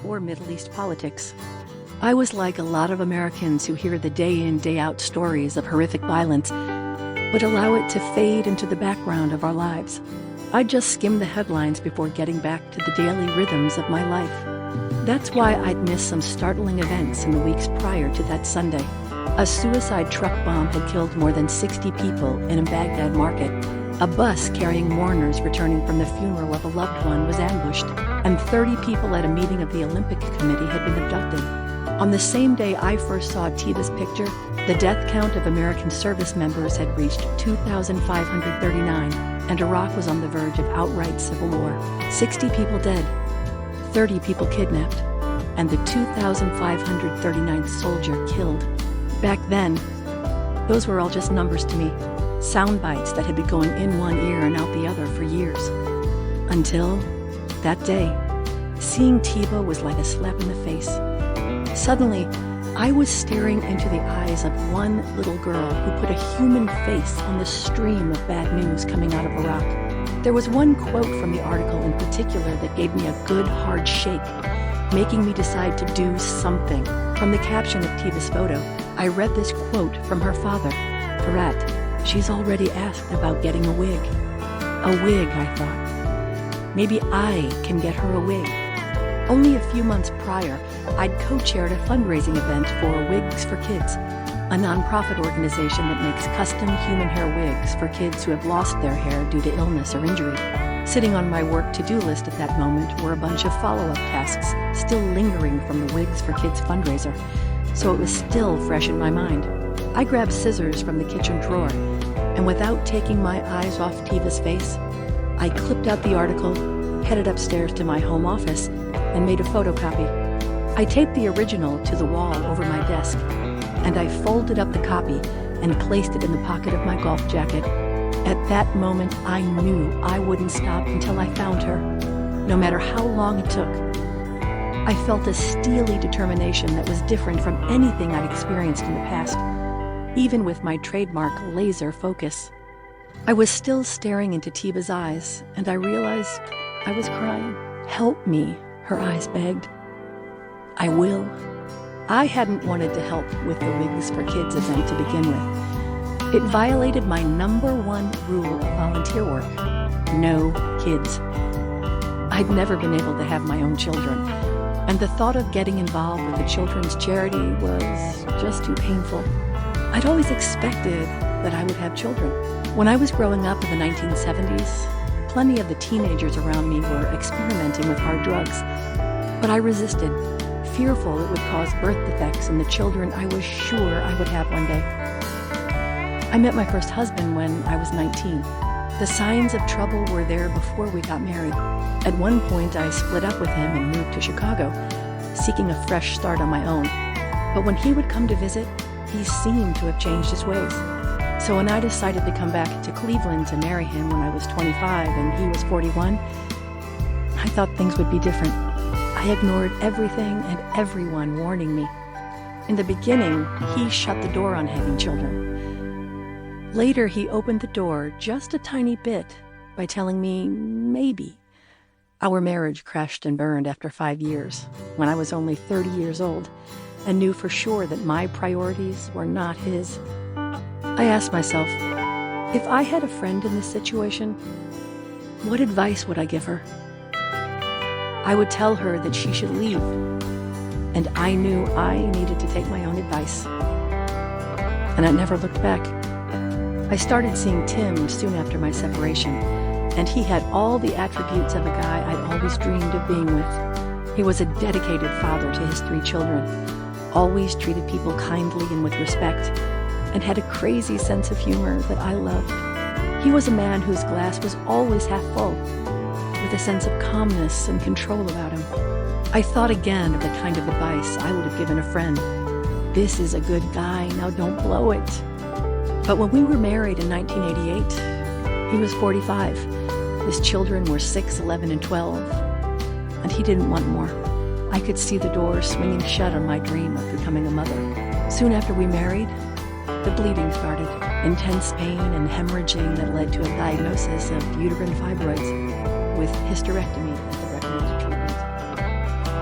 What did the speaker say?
or Middle East politics. I was like a lot of Americans who hear the day-in, day-out stories of horrific violence, but allow it to fade into the background of our lives. I just skimmed the headlines before getting back to the daily rhythms of my life. That's why I'd missed some startling events in the weeks prior to that Sunday. A suicide truck bomb had killed more than 60 people in a Baghdad market. A bus carrying mourners returning from the funeral of a loved one was ambushed, and 30 people at a meeting of the Olympic Committee had been abducted. On the same day I first saw Tiba's picture, the death count of American service members had reached 2,539, and Iraq was on the verge of outright civil war. 60 people dead, 30 people kidnapped, and the 2,539th soldier killed. Back then, those were all just numbers to me, sound bites that had been going in one ear and out the other for years. Until that day, seeing Tiba was like a slap in the face. Suddenly, I was staring into the eyes of one little girl who put a human face on the stream of bad news coming out of Iraq. There was one quote from the article in particular that gave me a good hard shake, making me decide to do something. From the caption of Tiba's photo, I read this quote from her father, Farat. She's already asked about getting a wig. A wig, I thought. Maybe I can get her a wig. Only a few months prior, I'd co-chaired a fundraising event for Wigs for Kids, a nonprofit organization that makes custom human hair wigs for kids who have lost their hair due to illness or injury. Sitting on my work to-do list at that moment were a bunch of follow-up tasks still lingering from the Wigs for Kids fundraiser, so it was still fresh in my mind. I grabbed scissors from the kitchen drawer, and without taking my eyes off Tiba's face, I clipped out the article, headed upstairs to my home office, and made a photocopy. I taped the original to the wall over my desk, and I folded up the copy and placed it in the pocket of my golf jacket. At that moment, I knew I wouldn't stop until I found her, no matter how long it took. I felt a steely determination that was different from anything I'd experienced in the past, even with my trademark laser focus. I was still staring into Tiba's eyes, and I realized I was crying. "Help me," her eyes begged. "I will." I hadn't wanted to help with the Wigs for Kids event to begin with. It violated my #1 rule of volunteer work: no kids. I'd never been able to have my own children, and the thought of getting involved with a children's charity was just too painful. I'd always expected that I would have children. When I was growing up in the 1970s, plenty of the teenagers around me were experimenting with hard drugs, but I resisted, fearful it would cause birth defects in the children I was sure I would have one day. I met my first husband when I was 19. The signs of trouble were there before we got married. At one point, I split up with him and moved to Chicago, seeking a fresh start on my own. But when he would come to visit, he seemed to have changed his ways. So when I decided to come back to Cleveland to marry him when I was 25 and he was 41, I thought things would be different. I ignored everything and everyone warning me. In the beginning, he shut the door on having children. Later, he opened the door just a tiny bit by telling me maybe. Our marriage crashed and burned after 5 years, when I was only 30 years old, and knew for sure that my priorities were not his. I asked myself, if I had a friend in this situation, what advice would I give her? I would tell her that she should leave, and I knew I needed to take my own advice. And I never looked back. I started seeing Tim soon after my separation, and he had all the attributes of a guy I'd always dreamed of being with. He was a dedicated father to his 3 children, always treated people kindly and with respect, and had a crazy sense of humor that I loved. He was a man whose glass was always half full, with a sense of calmness and control about him. I thought again of the kind of advice I would have given a friend. This is a good guy, now don't blow it. But when we were married in 1988, he was 45. His children were 6, 11, and 12, and he didn't want more. I could see the door swinging shut on my dream of becoming a mother. Soon after we married, the bleeding started, intense pain and hemorrhaging that led to a diagnosis of uterine fibroids with hysterectomy